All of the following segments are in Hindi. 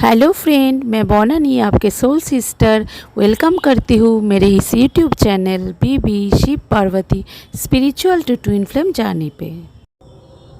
हेलो फ्रेंड, मैं बोनानी आपके सोल सिस्टर वेलकम करती हूँ मेरे इस YouTube channel Bibi Shiv Parvati spiritual to twin flame journey पे।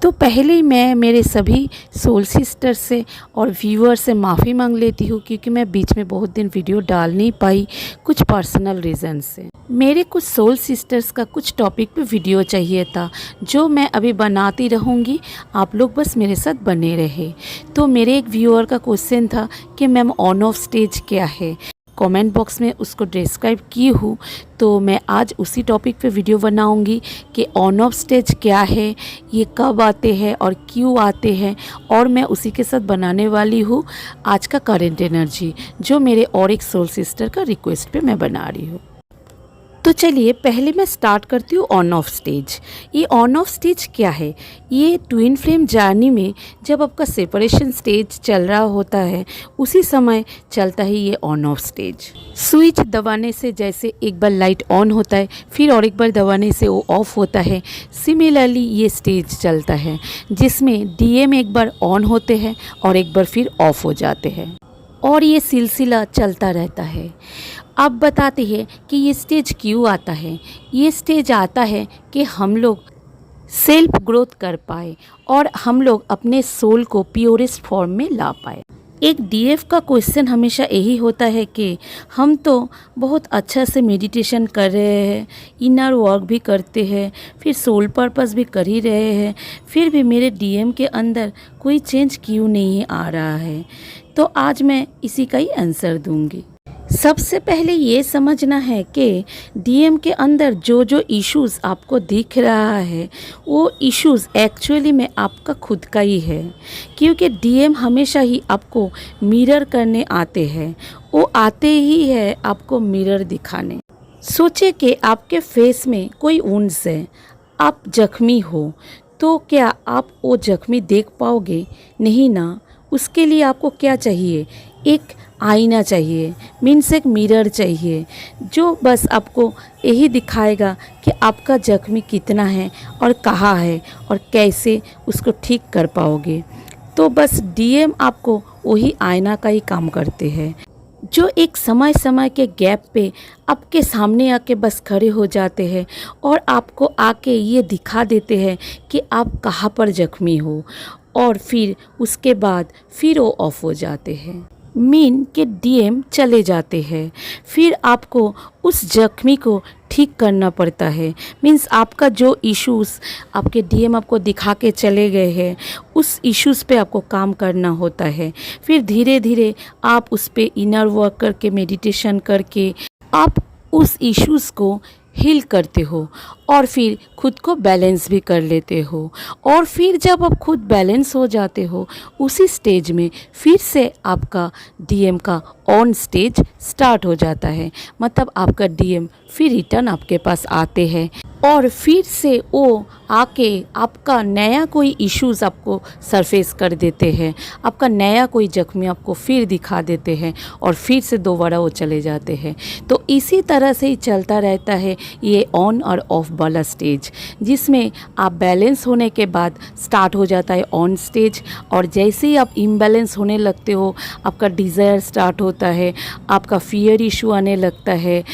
तो पहले ही मैं मेरे सभी सोल सिस्टर से और व्यूअर से माफ़ी मांग लेती हूँ क्योंकि मैं बीच में बहुत दिन वीडियो डाल नहीं पाई कुछ पर्सनल रीज़न से। मेरे कुछ सोल सिस्टर्स का कुछ टॉपिक पे वीडियो चाहिए था जो मैं अभी बनाती रहूँगी, आप लोग बस मेरे साथ बने रहे। तो मेरे एक व्यूअर का क्वेश्चन था कि मैम ऑन ऑफ स्टेज क्या है, कमेंट बॉक्स में उसको डिस्क्राइब की हूँ। तो मैं आज उसी टॉपिक पे वीडियो बनाऊंगी कि ऑन ऑफ स्टेज क्या है, ये कब आते हैं और क्यों आते हैं, और मैं उसी के साथ बनाने वाली हूँ आज का करेंट एनर्जी जो मेरे और एक सोल सिस्टर का रिक्वेस्ट पे मैं बना रही हूँ। तो चलिए पहले मैं स्टार्ट करती हूँ ऑन ऑफ स्टेज। ये ऑन ऑफ स्टेज क्या है? ये ट्विन फ्लेम जर्नी में जब आपका सेपरेशन स्टेज चल रहा होता है उसी समय चलता है ये ऑन ऑफ स्टेज। स्विच दबाने से जैसे एक बार लाइट ऑन होता है फिर और एक बार दबाने से वो ऑफ होता है, सिमिलरली ये स्टेज चलता है जिसमें डीएम एक बार ऑन होते हैं और एक बार फिर ऑफ हो जाते हैं और ये सिलसिला चलता रहता है। अब बताते हैं कि ये स्टेज क्यों आता है। ये स्टेज आता है कि हम लोग सेल्फ ग्रोथ कर पाए और हम लोग अपने सोल को प्योरेस्ट फॉर्म में ला पाए। एक डीएफ का क्वेश्चन हमेशा यही होता है कि हम तो बहुत अच्छा से मेडिटेशन कर रहे हैं, इनर वर्क भी करते हैं, फिर सोल पर्पस भी कर ही रहे हैं, फिर भी मेरे डीएम के अंदर कोई चेंज क्यों नहीं आ रहा है। तो आज मैं इसी का ही आंसर दूंगी। सबसे पहले ये समझना है कि डीएम के अंदर जो जो इश्यूज़ आपको दिख रहा है वो इश्यूज़ एक्चुअली में आपका खुद का ही है, क्योंकि डीएम हमेशा ही आपको मिरर करने आते हैं। वो आते ही है आपको मिरर दिखाने। सोचिए कि आपके फेस में कोई वुंड्स है, आप जख्मी हो, तो क्या आप वो जख्मी देख पाओगे? नहीं ना। उसके लिए आपको क्या चाहिए? एक आईना चाहिए, मीन्स एक मिरर चाहिए जो बस आपको यही दिखाएगा कि आपका जख्मी कितना है और कहाँ है और कैसे उसको ठीक कर पाओगे। तो बस डीएम आपको वही आईना का ही काम करते हैं जो एक समय समय के गैप पे आपके सामने आके बस खड़े हो जाते हैं और आपको आके ये दिखा देते हैं कि आप कहाँ पर जख्मी हो, और फिर उसके बाद फिर वो ऑफ हो जाते हैं। मीन के डीएम चले जाते हैं, फिर आपको उस जख्मी को ठीक करना पड़ता है। मीन्स आपका जो इश्यूज़ आपके डीएम आपको दिखा के चले गए हैं उस इश्यूज़ पे आपको काम करना होता है। फिर धीरे धीरे आप उस पे इनर वर्क करके मेडिटेशन करके आप उस इश्यूज़ को हील करते हो और फिर खुद को बैलेंस भी कर लेते हो। और फिर जब आप खुद बैलेंस हो जाते हो उसी स्टेज में फिर से आपका डीएम का ऑन स्टेज स्टार्ट हो जाता है। मतलब आपका डीएम फिर रिटर्न आपके पास आते हैं और फिर से वो आके आपका नया कोई इश्यूज़ आपको सरफेस कर देते हैं, आपका नया कोई जख्मी आपको फिर दिखा देते हैं और फिर से दोबारा वो चले जाते हैं। तो इसी तरह से ही चलता रहता है ये ऑन और ऑफ वाला स्टेज, जिसमें आप बैलेंस होने के बाद स्टार्ट हो जाता है ऑन स्टेज। और जैसे ही आप इम्बैलेंस होने लगते हो आपका डिज़ायर स्टार्ट होता है, आपका फियर इशू आने लगता है,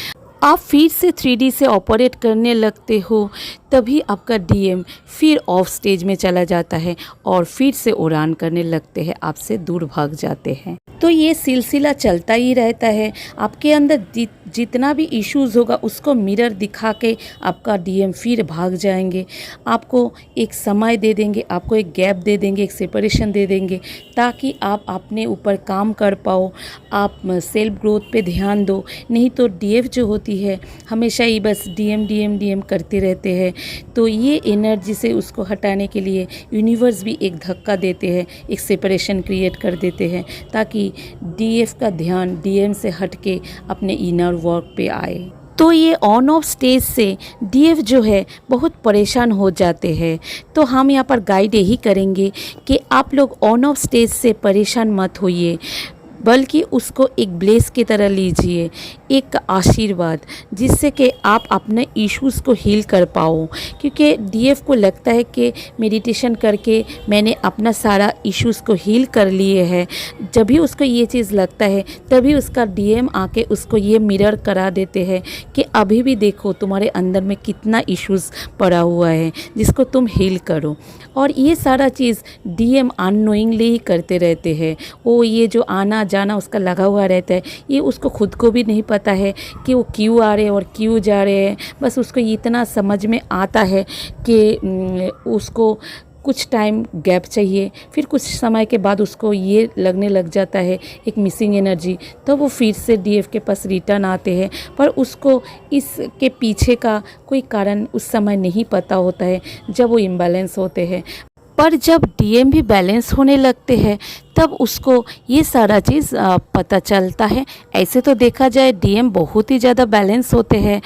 आप फिर से 3D से ऑपरेट करने लगते हो, तभी आपका डीएम फिर ऑफ स्टेज में चला जाता है और फिर से उड़ान करने लगते हैं, आपसे दूर भाग जाते हैं। तो ये सिलसिला चलता ही रहता है। आपके अंदर जितना भी इश्यूज़ होगा उसको मिरर दिखा के आपका डीएम फिर भाग जाएंगे, आपको एक समय दे देंगे, आपको एक गैप दे देंगे, एक सेपरेशन दे देंगे ताकि आप अपने ऊपर काम कर पाओ, आप सेल्फ ग्रोथ पे ध्यान दो। नहीं तो डीएफ जो होती है हमेशा ही बस डीएम डीएम डीएम करते रहते हैं। तो ये एनर्जी से उसको हटाने के लिए यूनिवर्स भी एक धक्का देते हैं, एक सेपरेशन क्रिएट कर देते हैं ताकि डीएफ का ध्यान डीएम से हट के अपने इनर वर्क पे आए। तो ये ऑन ऑफ स्टेज से डीएफ जो है बहुत परेशान हो जाते हैं। तो हम यहाँ पर गाइड यही करेंगे कि आप लोग ऑन ऑफ स्टेज से परेशान मत होइए। बल्कि उसको एक ब्लेस की तरह लीजिए, एक आशीर्वाद, जिससे कि आप अपने इश्यूज़ को हील कर पाओ। क्योंकि डीएफ को लगता है कि मेडिटेशन करके मैंने अपना सारा इश्यूज़ को हील कर लिए है। जब भी उसको ये चीज़ लगता है तभी उसका डीएम आके उसको ये मिरर करा देते हैं कि अभी भी देखो तुम्हारे अंदर में कितना इश्यूज़ पड़ा हुआ है जिसको तुम हील करो। और ये सारा चीज़ डीएम अननोइंगली ही करते रहते हैं। वो ये जो आना जाना उसका लगा हुआ रहता है, ये उसको खुद को भी नहीं पता है कि वो क्यों आ रहे हैं और क्यों जा रहे हैं। बस उसको इतना समझ में आता है कि उसको कुछ टाइम गैप चाहिए, फिर कुछ समय के बाद उसको ये लगने लग जाता है एक मिसिंग एनर्जी, तो वो फिर से डीएफ के पास रिटर्न आते हैं। पर उसको इसके पीछे का कोई कारण उस समय नहीं पता होता है जब वो इम्बैलेंस होते हैं। पर जब डीएम भी बैलेंस होने लगते हैं तब उसको ये सारा चीज़ पता चलता है। ऐसे तो देखा जाए डीएम बहुत ही ज़्यादा बैलेंस होते हैं,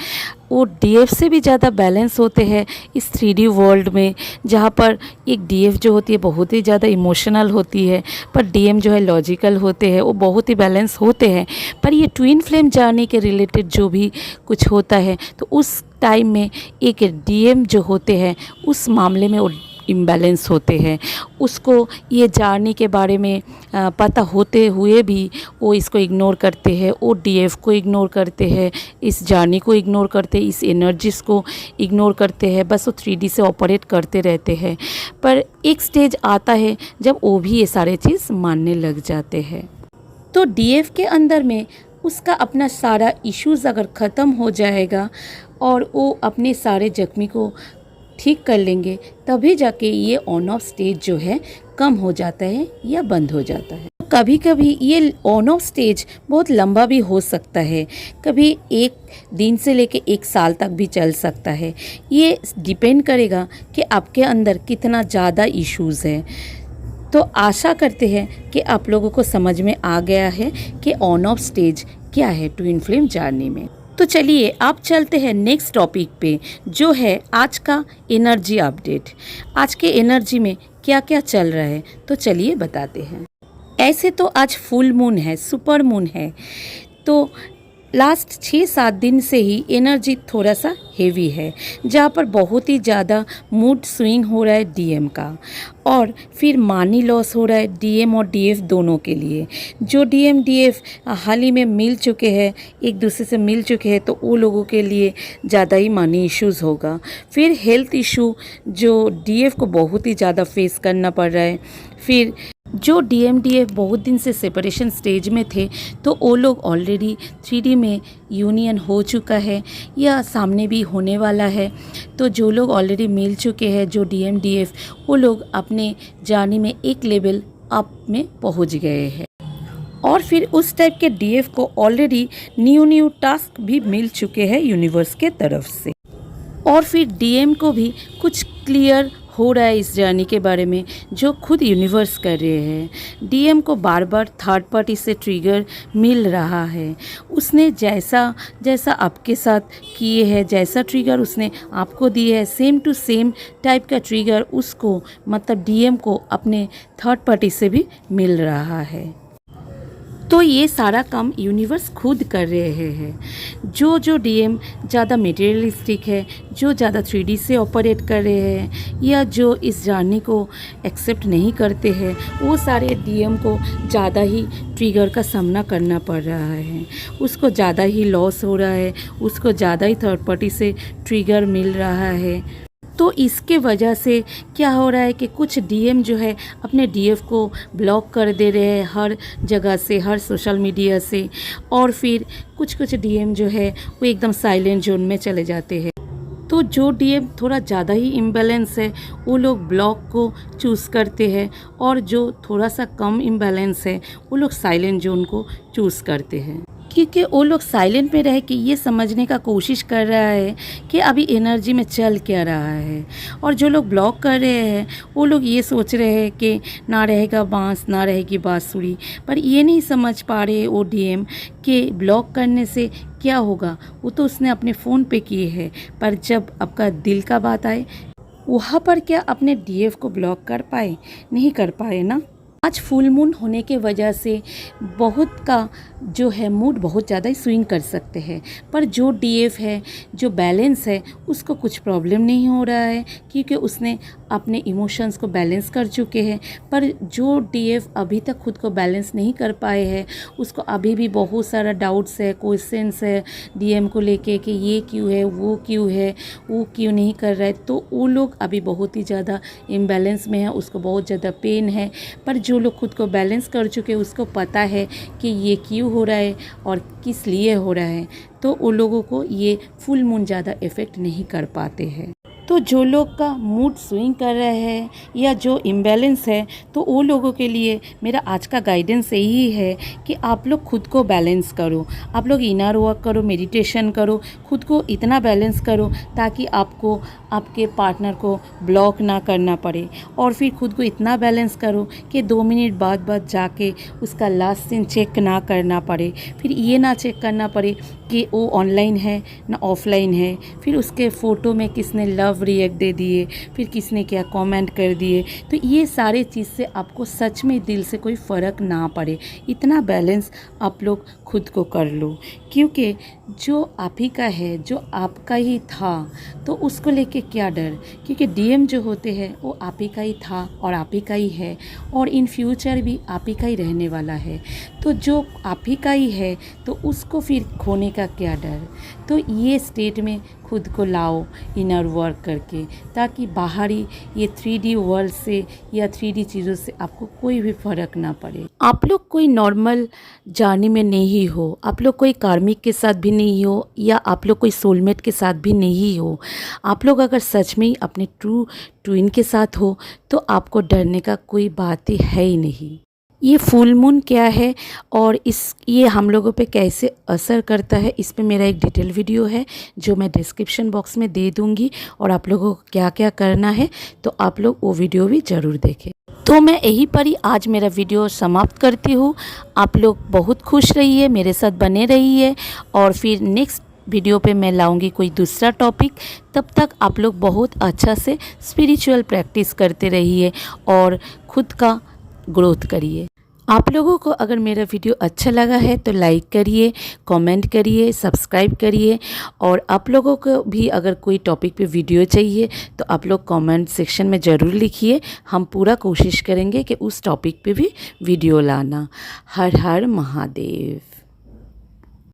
वो डीएफ से भी ज़्यादा बैलेंस होते हैं इस 3D वर्ल्ड में, जहाँ पर एक डीएफ जो होती है बहुत ही ज़्यादा इमोशनल होती है, पर डीएम जो है लॉजिकल होते हैं, वो बहुत ही बैलेंस होते हैं। पर ये ट्विन फ्लेम जर्नी के रिलेटेड जो भी कुछ होता है तो उस टाइम में एक डीएम जो होते हैं उस मामले में वो इम्बैलेंस होते हैं। उसको ये जर्नी के बारे में पता होते हुए भी वो इसको इग्नोर करते हैं, वो डीएफ को इग्नोर करते हैं, इस जर्नी को इग्नोर करते हैं, इस एनर्जीज़ को इग्नोर करते हैं। बस वो 3D से ऑपरेट करते रहते हैं। पर एक स्टेज आता है जब वो भी ये सारे चीज़ मानने लग जाते हैं। तो डीएफ के अंदर में उसका अपना सारा इश्यूज़ अगर ख़त्म हो जाएगा और वो अपने सारे जख्मी को ठीक कर लेंगे, तभी जाके ये ऑन ऑफ स्टेज जो है कम हो जाता है या बंद हो जाता है। कभी कभी ये ऑन ऑफ स्टेज बहुत लंबा भी हो सकता है, कभी एक दिन से लेके एक साल तक भी चल सकता है। ये डिपेंड करेगा कि आपके अंदर कितना ज़्यादा इश्यूज़ है। तो आशा करते हैं कि आप लोगों को समझ में आ गया है कि ऑन ऑफ स्टेज क्या है ट्विन फ्लेम जर्नी में। तो चलिए आप चलते हैं नेक्स्ट टॉपिक पे, जो है आज का एनर्जी अपडेट। आज के एनर्जी में क्या क्या चल रहा है तो चलिए बताते हैं। ऐसे तो आज फुल मून है, सुपर मून है, तो लास्ट 6-7 दिन से ही एनर्जी थोड़ा सा हेवी है, जहाँ पर बहुत ही ज़्यादा मूड स्विंग हो रहा है डीएम का, और फिर मनी लॉस हो रहा है डीएम और डीएफ दोनों के लिए। जो डीएम डीएफ हाल ही में मिल चुके हैं, एक दूसरे से मिल चुके हैं, तो वो लोगों के लिए ज़्यादा ही मनी इश्यूज़ होगा। फिर हेल्थ इशू जो डीएफ को बहुत ही ज़्यादा फेस करना पड़ रहा है। फिर जो डीएम डीएफ बहुत दिन से सेपरेशन स्टेज में थे, तो वो लोग ऑलरेडी 3D में यूनियन हो चुका है या सामने भी होने वाला है। तो जो लोग ऑलरेडी मिल चुके हैं, जो डीएम डीएफ, वो लोग अपने जर्नी में एक लेवल अप में पहुंच गए हैं। और फिर उस टाइप के डीएफ को ऑलरेडी न्यू टास्क भी मिल चुके हैं यूनिवर्स के तरफ से। और फिर डीएम को भी कुछ क्लियर हो रहा है इस जर्नी के बारे में, जो खुद यूनिवर्स कर रहे हैं। डीएम को बार बार थर्ड पार्टी से ट्रिगर मिल रहा है। उसने जैसा आपके साथ किए हैं, जैसा ट्रिगर उसने आपको दिए है, सेम टू सेम टाइप का ट्रिगर उसको, मतलब डीएम को, अपने थर्ड पार्टी से भी मिल रहा है। तो ये सारा काम यूनिवर्स खुद कर रहे हैं। जो डीएम ज़्यादा मटेरियलिस्टिक है, जो ज़्यादा 3D से ऑपरेट कर रहे हैं, या जो इस जर्नी को एक्सेप्ट नहीं करते हैं, वो सारे डीएम को ज़्यादा ही ट्रिगर का सामना करना पड़ रहा है। उसको ज़्यादा ही लॉस हो रहा है, उसको ज़्यादा ही थर्ड पार्टी से ट्रिगर मिल रहा है। तो इसके वजह से क्या हो रहा है कि कुछ डीएम जो है अपने डीएफ को ब्लॉक कर दे रहे हैं हर जगह से, हर सोशल मीडिया से। और फिर कुछ डीएम जो है वो एकदम साइलेंट जोन में चले जाते हैं। तो जो डीएम थोड़ा ज़्यादा ही इम्बैलेंस है, वो लोग ब्लॉक को चूज़ करते हैं, और जो थोड़ा सा कम इम्बैलेंस है, वो लोग साइलेंट जोन को चूज़ करते हैं। क्योंकि वो लोग साइलेंट में रह के ये समझने का कोशिश कर रहा है कि अभी एनर्जी में चल क्या रहा है। और जो लोग ब्लॉक कर रहे हैं, वो लोग ये सोच रहे हैं कि ना रहेगा बांस, ना रहेगी बांसुरी। पर ये नहीं समझ पा रहे वो डीएम कि ब्लॉक करने से क्या होगा। वो तो उसने अपने फ़ोन पे किए हैं, पर जब आपका दिल का बात आए, वहाँ पर क्या अपने डीएफ को ब्लॉक कर पाए? नहीं कर पाए ना। आज फुल मून होने के वजह से बहुत का जो है मूड बहुत ज़्यादा स्विंग कर सकते हैं, पर जो डीएफ है, जो बैलेंस है, उसको कुछ प्रॉब्लम नहीं हो रहा है क्योंकि उसने अपने इमोशंस को बैलेंस कर चुके हैं। पर जो डीएफ अभी तक खुद को बैलेंस नहीं कर पाए हैं, उसको अभी भी बहुत सारा डाउट्स है, क्वेश्चंस है डीएम को लेके कि ये क्यों है, वो क्यों नहीं कर रहा है, तो वो लोग अभी बहुत ही ज़्यादा इम्बैलेंस में है, उसको बहुत ज़्यादा पेन है। पर जो लोग खुद को बैलेंस कर चुके हैं, उसको पता है कि ये क्यों हो रहा है और किस लिए हो रहा है, तो उन लोगों को ये फुल मून ज़्यादा इफ़ेक्ट नहीं कर पाते हैं। तो जो लोग का मूड स्विंग कर रहे हैं या जो इम्बैलेंस है, तो वो लोगों के लिए मेरा आज का गाइडेंस यही है कि आप लोग खुद को बैलेंस करो, आप लोग इनर वर्क करो, मेडिटेशन करो, खुद को इतना बैलेंस करो ताकि आपको आपके पार्टनर को ब्लॉक ना करना पड़े, और फिर खुद को इतना बैलेंस करो कि 2 मिनट बाद जाके उसका लास्ट सीन चेक ना करना पड़े, फिर ये ना चेक करना पड़े कि वो ऑनलाइन है ना ऑफलाइन है, फिर उसके फ़ोटो में किसने लव रिएक्ट दे दिए, फिर किसने क्या कमेंट कर दिए। तो ये सारे चीज़ से आपको सच में दिल से कोई फ़र्क ना पड़े, इतना बैलेंस आप लोग खुद को कर लो, क्योंकि जो आप ही का है, जो आपका ही था, तो उसको लेके क्या डर, क्योंकि डीएम जो होते हैं वो आप ही का ही था और आप ही का ही है और इन फ्यूचर भी आप ही का ही रहने वाला है। तो जो आप ही का ही है तो उसको फिर खोने का क्या डर। तो ये स्टेट में खुद को लाओ इनर वर्क करके, ताकि बाहरी ये 3D वर्ल्ड से या 3D चीज़ों से आपको कोई भी फ़र्क ना पड़े। आप लोग कोई नॉर्मल जर्नी में नहीं हो, आप लोग कोई कार्मिक के साथ भी नहीं हो, या आप लोग कोई सोलमेट के साथ भी नहीं हो। आप लोग अगर सच में ही अपने ट्रू ट्विन के साथ हो तो आपको डरने का कोई बात ही है ही नहीं। ये फुल मून क्या है और ये हम लोगों पे कैसे असर करता है, इस पे मेरा एक डिटेल वीडियो है जो मैं डिस्क्रिप्शन बॉक्स में दे दूँगी, और आप लोगों को क्या क्या करना है तो आप लोग वो वीडियो भी ज़रूर देखें। तो मैं यहीं पर ही आज मेरा वीडियो समाप्त करती हूँ। आप लोग बहुत खुश रहिए, मेरे साथ बने रहिए, और फिर नेक्स्ट वीडियो पे मैं लाऊंगी कोई दूसरा टॉपिक। तब तक आप लोग बहुत अच्छा से स्पिरिचुअल प्रैक्टिस करते रहिए और खुद का ग्रोथ करिए। आप लोगों को अगर मेरा वीडियो अच्छा लगा है तो लाइक करिए, कमेंट करिए, सब्सक्राइब करिए, और आप लोगों को भी अगर कोई टॉपिक पे वीडियो चाहिए तो आप लोग कमेंट सेक्शन में ज़रूर लिखिए। हम पूरा कोशिश करेंगे कि उस टॉपिक पे भी वीडियो लाना। हर हर महादेव।